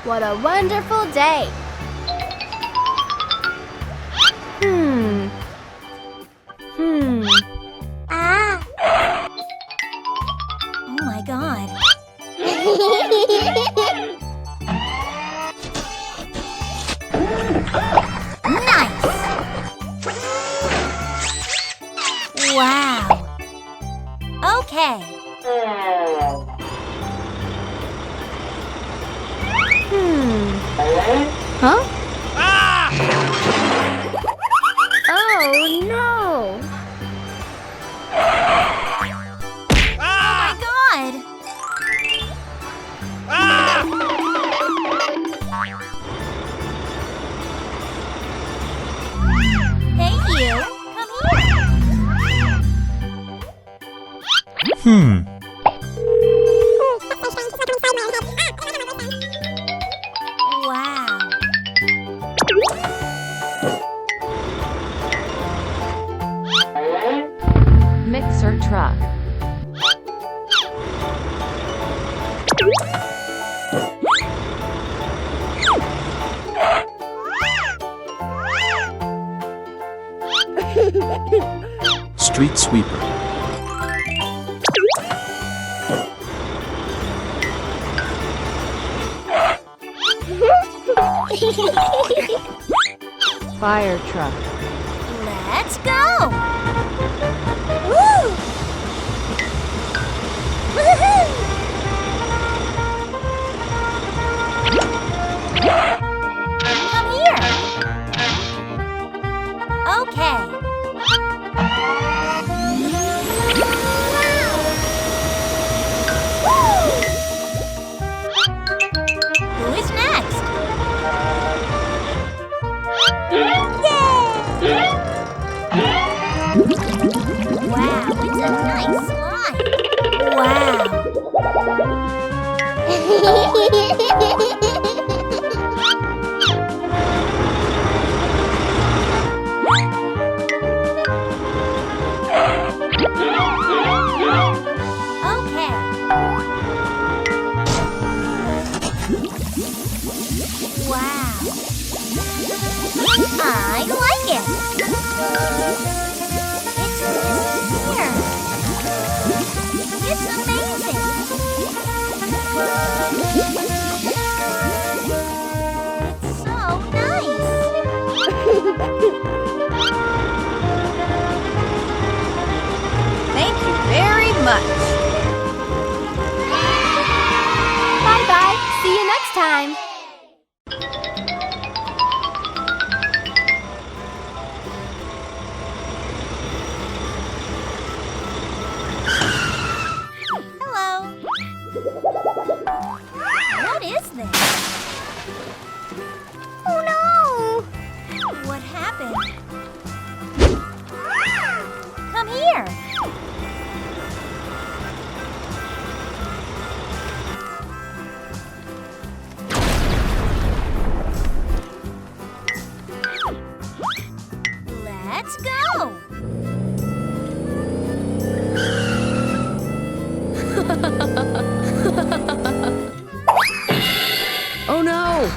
What a wonderful day! Oh my God. Nice! Wow! Okay. Huh? Oh no! Oh my God! Hey you! Come here! Wow! Mixer truck. Street sweeper. Fire truck. Let's go! Woo! Woohoo! Come here! Okay. Woo! Who is next? Wow, it's a nice slide. Wow. Okay. Wow. I like it. It's here. It's amazing. It's so nice. Thank you very much! Bye-bye! See you next time! Hello. What is this? Oh no! What happened? Come here. Let's go. Oh no!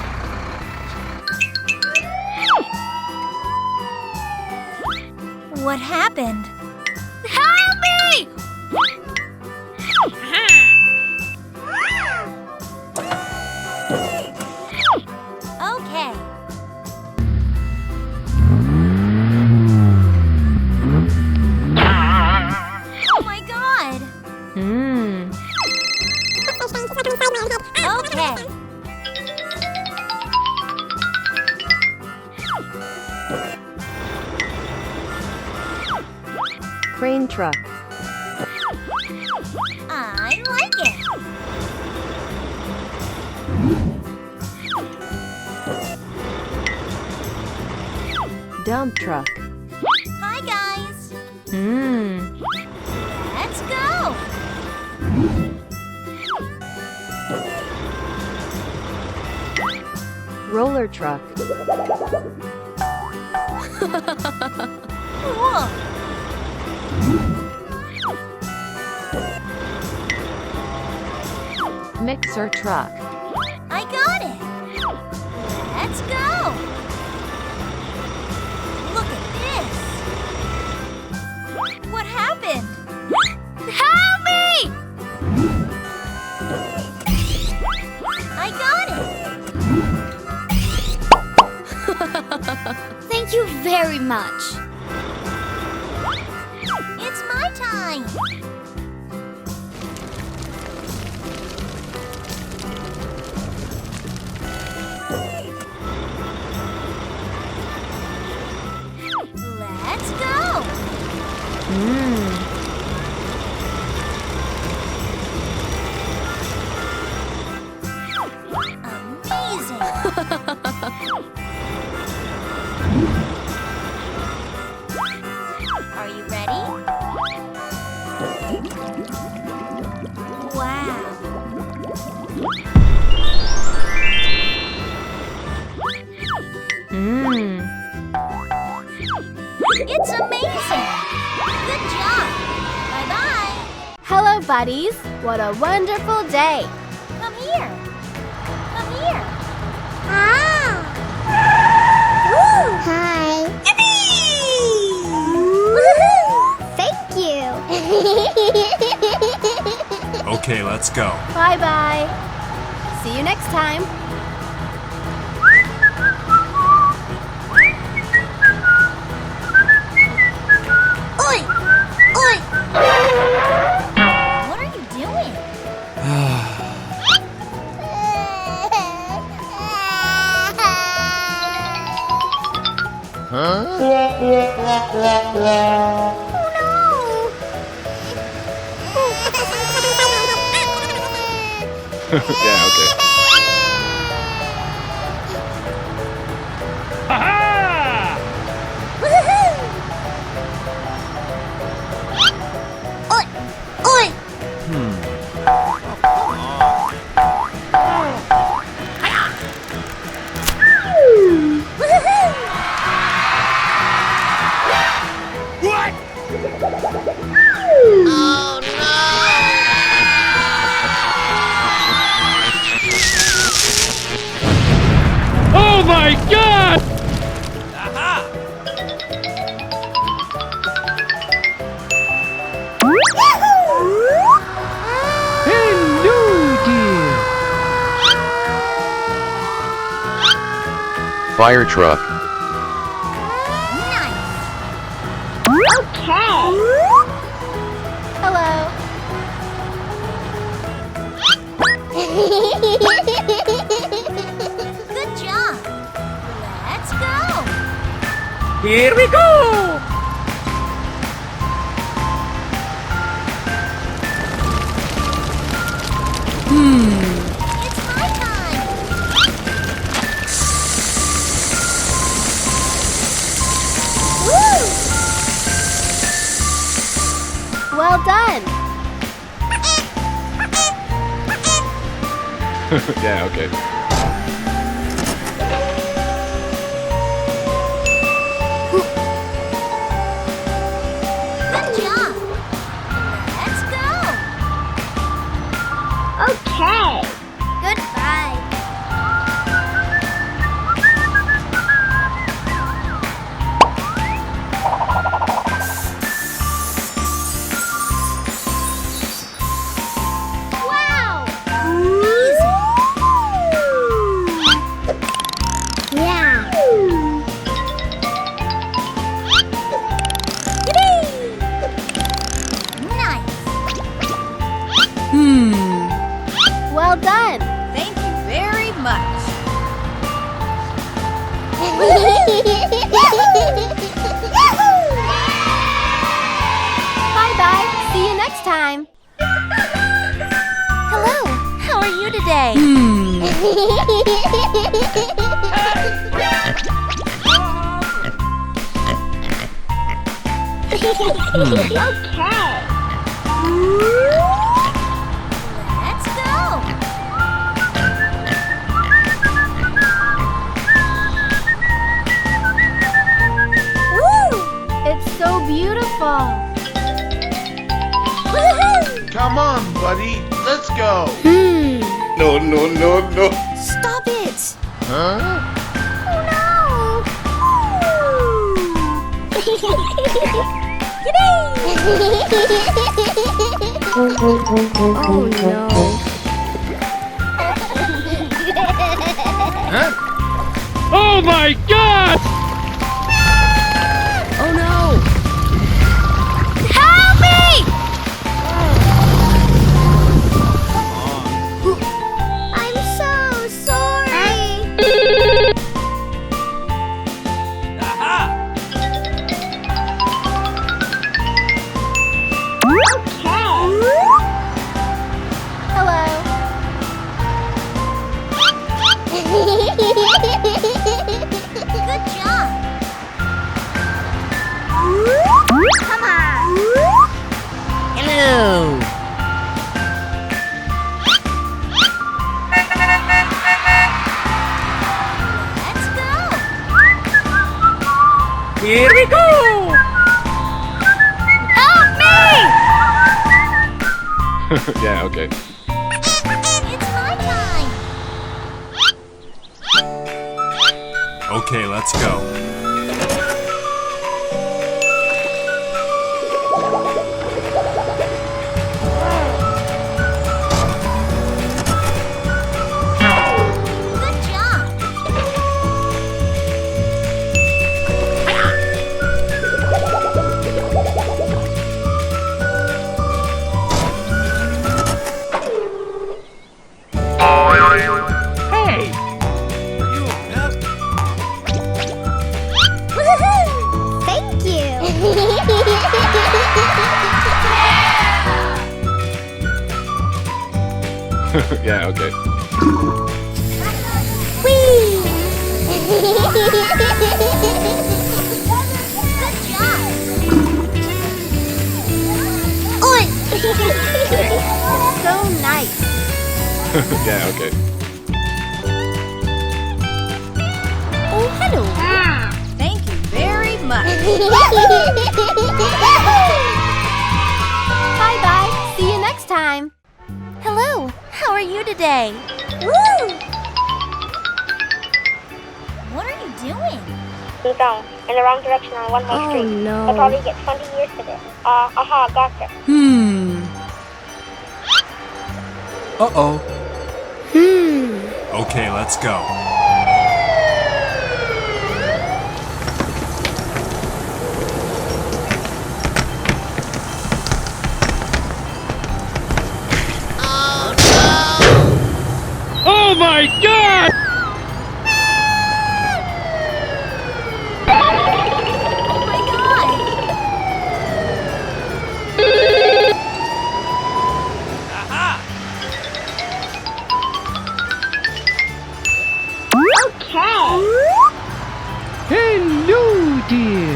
What happened? Help me! Okay. Oh my God. Okay. Crane truck. I like it. Dump truck. Hi guys. Let's go. Roller truck. Cool. Mixer truck. I got it. Help me! I got it! Thank you very much. It's my time! Let's go! Amazing! Are you ready? Wow! It's amazing! Good job! Bye-bye! Hello, buddies. What a wonderful day. Come here! Come here! Hi. Thank you. Okay, let's go. Bye-bye. See you next time. Oi! Oi! What are you doing? Yeah, okay. Oi! Oi! Oh my God! Hello, dear. Fire truck. Hello. Good job! Let's go! Here we go! It's my time! Well done. Yeah, okay. Good job! Let's go! Goodbye. Wow! Amazing! Yeah. Nice! Well done. Thank you very much. Bye-bye. See you next time. Hello! How are you today? Let's go! It's so beautiful. Come on, buddy. Let's go. No, no, no, no. Stop it! Huh? Yippee! Oh no. Oh my God! Oh no. Help me! I'm so sorry. Hello. Good job. Come on. Hello. Let's go. Here we go! Help me! Yeah, okay. It's my time. Okay, let's go. Good job. Hey! Woohoo! Thank you. Yeah, okay. Whee! Good job. Oi! So nice. Yeah, okay. Oh, hello. Thank you very much. Bye-bye. See you next time. Hello, how are you today? Woo! What are you doing? You're going in the wrong direction on one-way Oh street. You'll no. probably get 20 years for this. Gotcha. Uh-oh. Hmm. Okay, let's go. Oh my God! Oh my god! Hello, dear.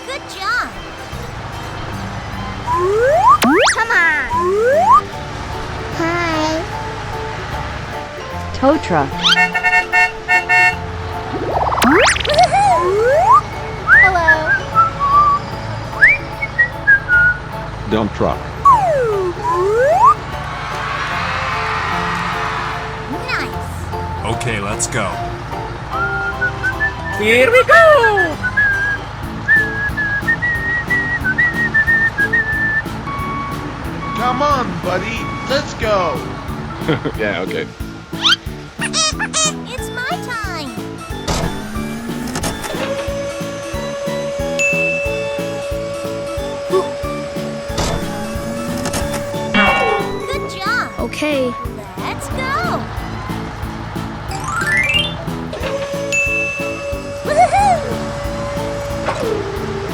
Good job. Come on. Hi. Tow truck. Hello. Dump truck. Nice. Okay, let's go. Here we go! Come on, buddy. Let's go. Yeah, okay. It's my time. Good job. Okay. Let's go. Woohoo!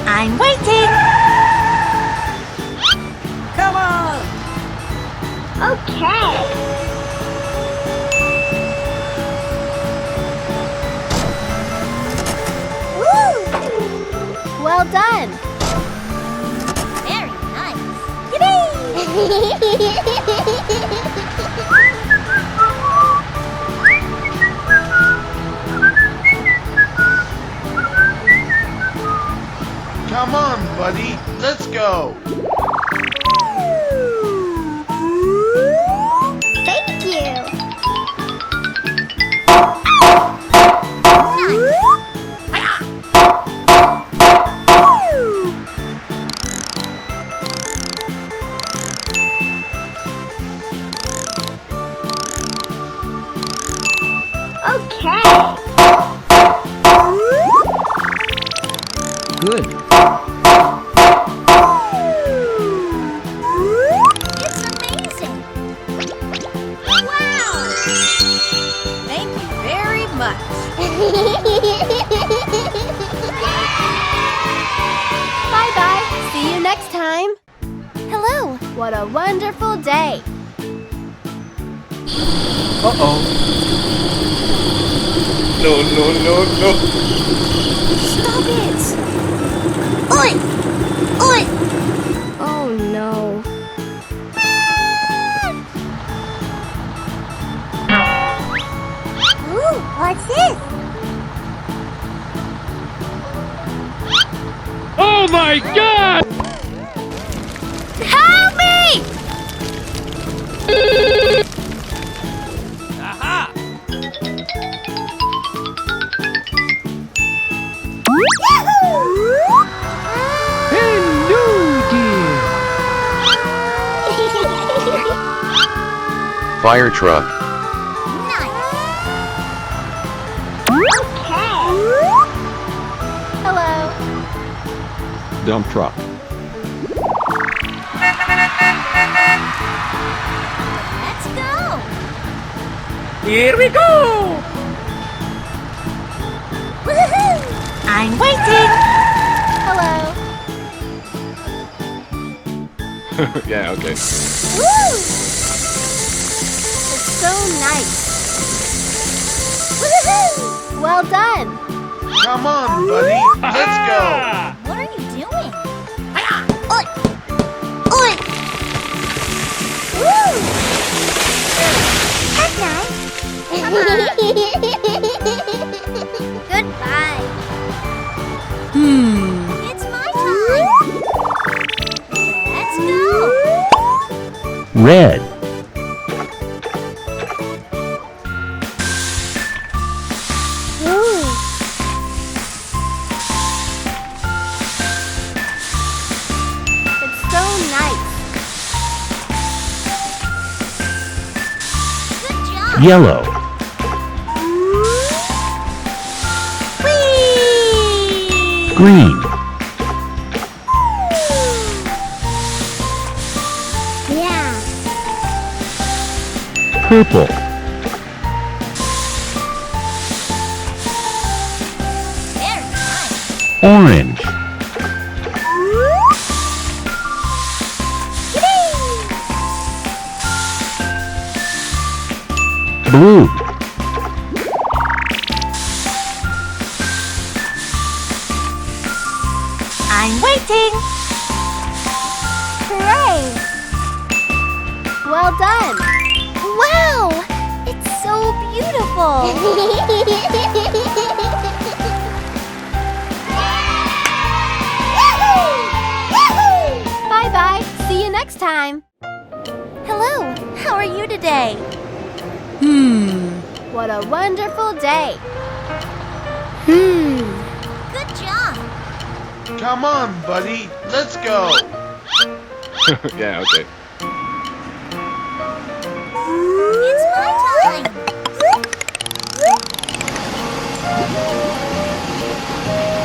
I'm waiting. Come on. Okay. Woo! Well done. Very nice. Come on, buddy. Let's go. Thank you. Bye-bye. See you next time. Hello. What a wonderful day. Uh-oh. No. Stop it. Oi! Oi! Oh no. Ooh, what's this? Oh my God! Help me! Aha! Hello, dear. Fire truck. Hello. Dump truck. Let's go. Here we go! Woohoo! I'm waiting. Hello. Yeah, okay. Woo! It's so nice. Woohoo! Well done. Come on, buddy. Let's go. What are you doing? Oi! Oi! Woo! That's nice. Goodbye. It's my time. Let's go. Red. Ooh. It's so nice. Good job. Yellow. Whee! Green. Yeah. Purple. Very nice. Orange. Blue. I'm waiting. Hooray! Well done. Wow! It's so beautiful. Bye-bye. See you next time. Hello. How are you today? What a wonderful day. Good job. Come on, buddy. Let's go. Yeah, okay. It's my time.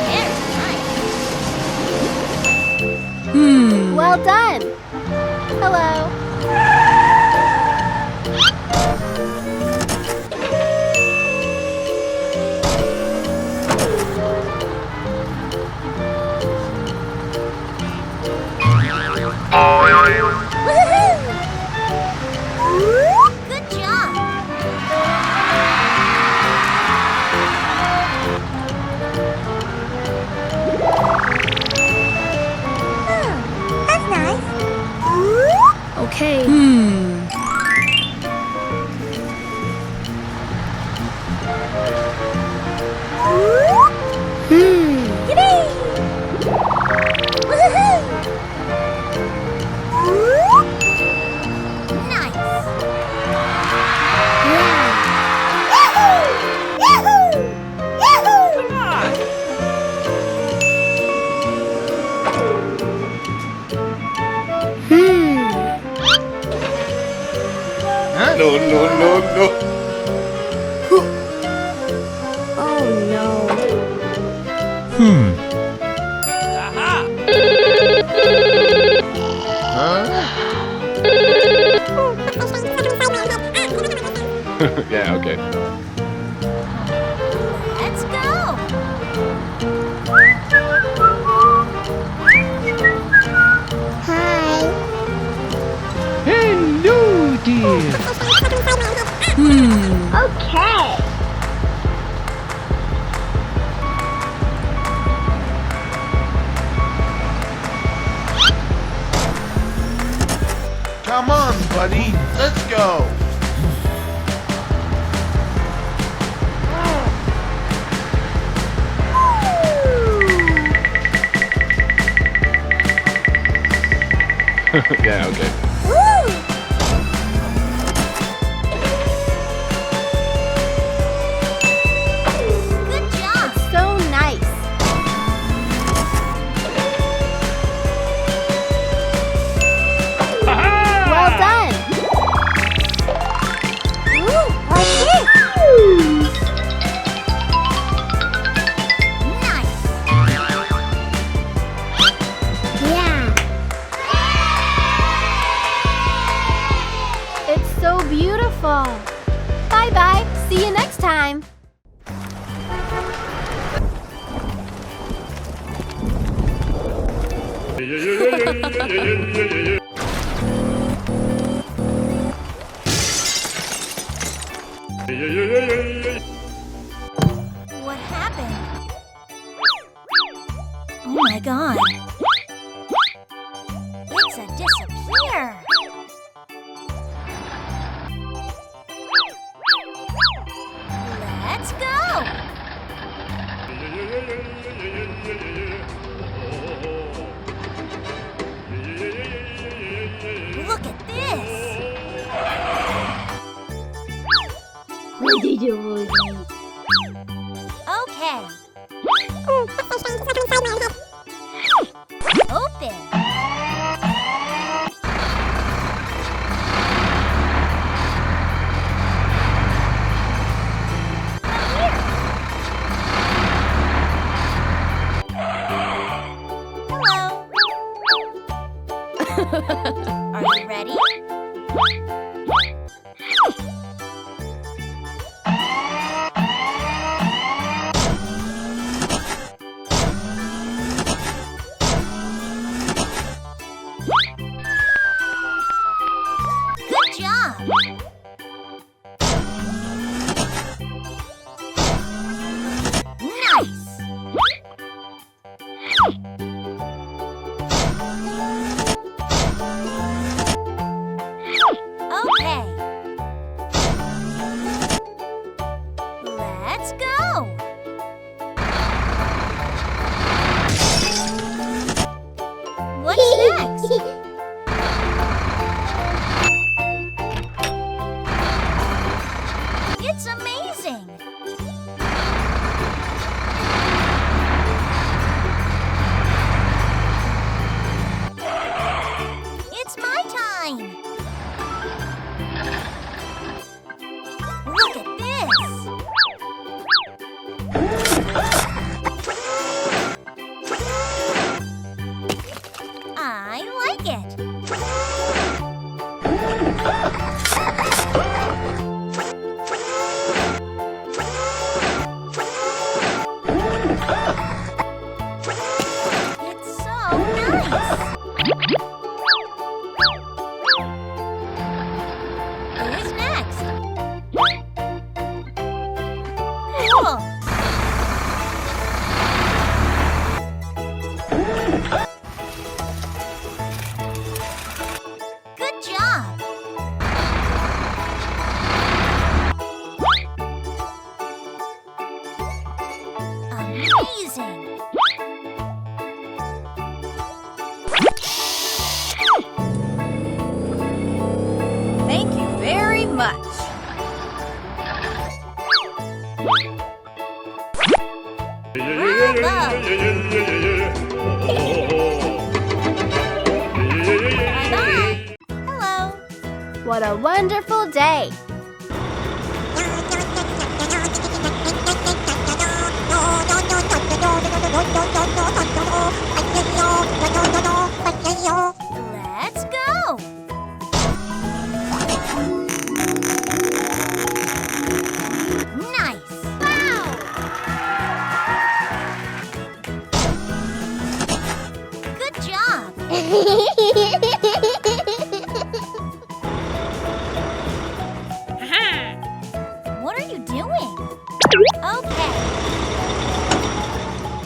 There's nice. Well done. Hello. Woohoo! Good job. That's nice. Okay. Yippee! Woohoo! Nice. Yahoo! Yahoo! Yahoo! Come on! No. Oh no. Yeah, okay. Let's Come on, buddy. Let's go. Yeah, okay. Good job! So nice. Well done. Ooh, like this! Nice! Yeah. It's so beautiful. Bye-bye. See you next time. What happened? Oh my god. It's a disappear. Let's go. Look at this. Okay. Open. Hello. Are you ready? Good job. Nice. Okay. Let's go. What's next? It's amazing. It's my time. Look at this. I like it. It's so nice. Who's next? Cool. Good job. Amazing. Thank you very much. Bravo. Bye-bye. Hello. What a wonderful day. Let's go. Nice. Wow. Good job. What are you doing? Okay.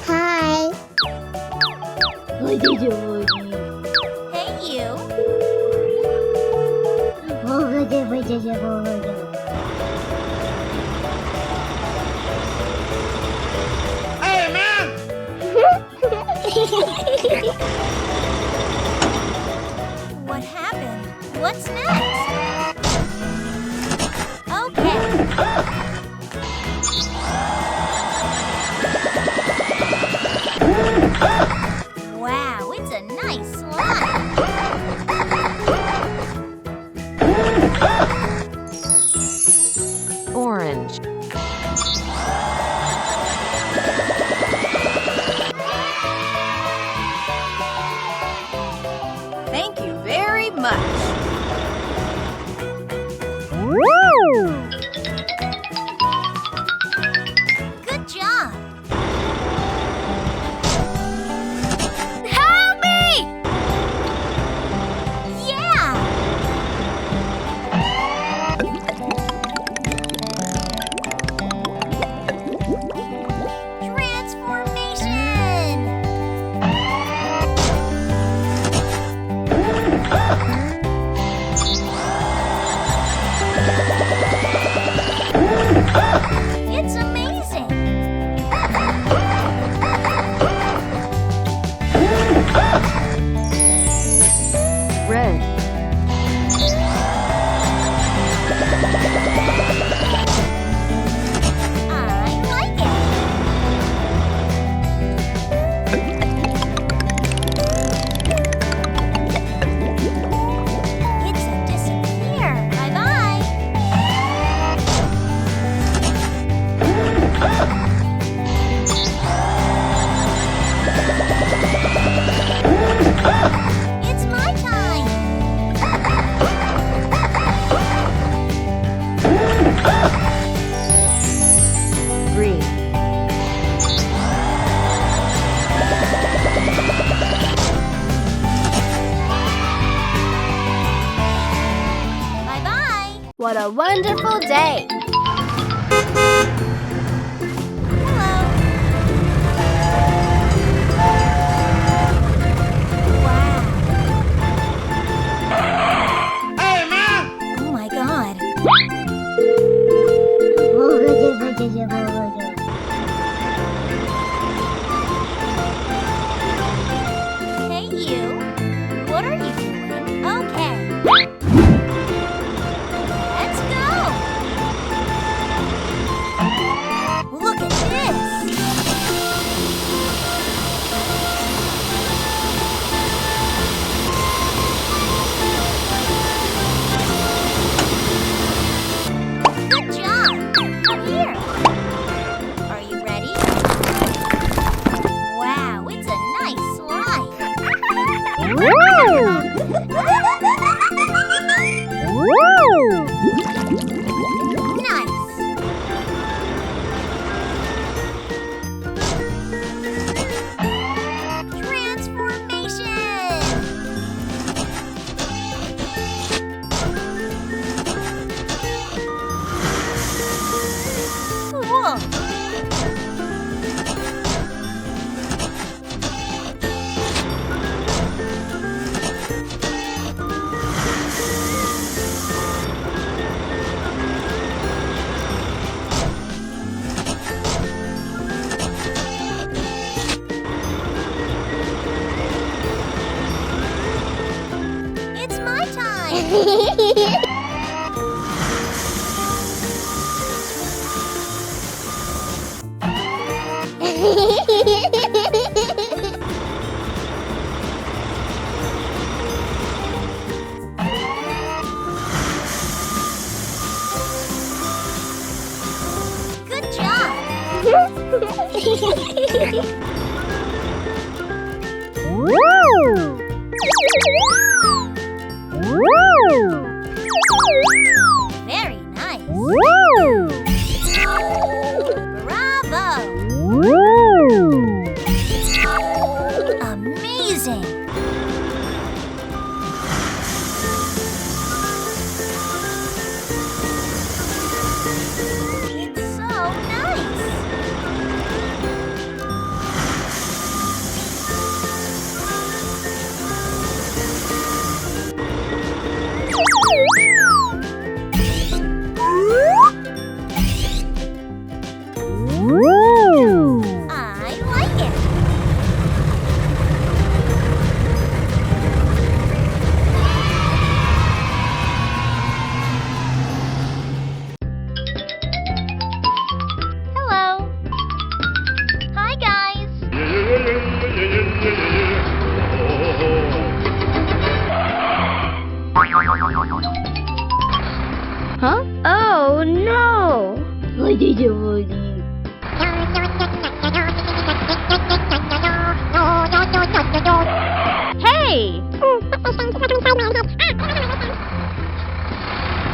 Hi. Hey. Hey, man! What happened? What's next? Okay. Wow, it's a nice slide. Orange. Thank you very much. Good job. Help me! Yeah! Transformation! It's amazing! Red. I like it! It's a disappear! Bye-bye! It's my time! Green. Bye-bye! What a wonderful day! Hello! Wow! Hey, man! Oh my god! Hey you! What are you doing? Okay. Let's go! Look at this! Good job! Come here! Are you ready? Wow, it's a nice slide! Nice! Transformation! Cool! It's my time! Good job! Very nice! Bravo! Amazing! It's so nice! Huh? Oh no! Hey!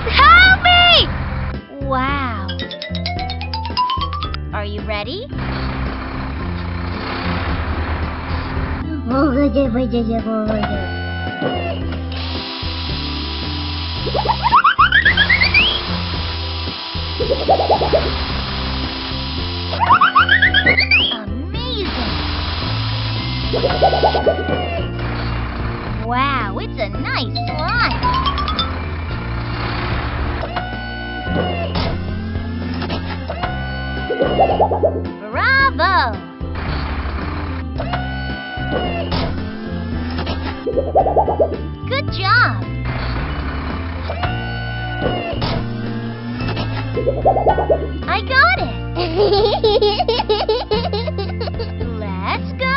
Help me! Wow. Are you ready? Amazing! Wow, it's a nice slide. Bravo! Good job! I got it! Let's go!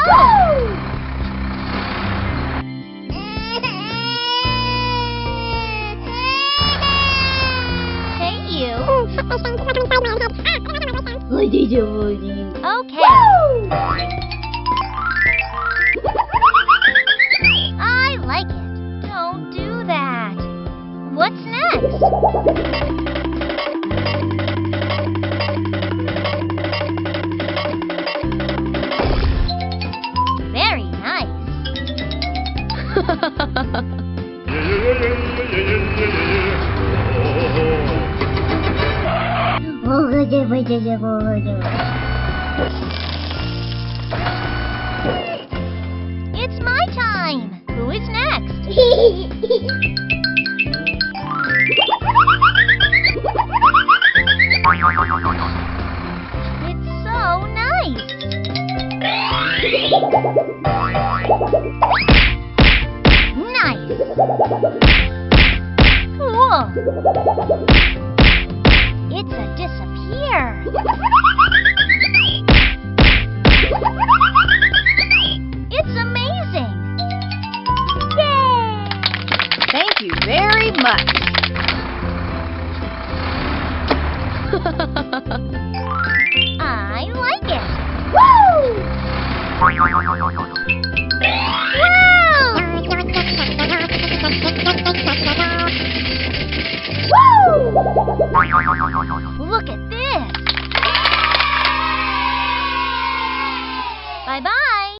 Hey, you! Okay. I like it. Don't do that. What's next? Very nice. It's my time. Who is next? It's so nice. Nice. Cool. It's a disappear. It's amazing. Yay! Thank you very much. I like it. Woo!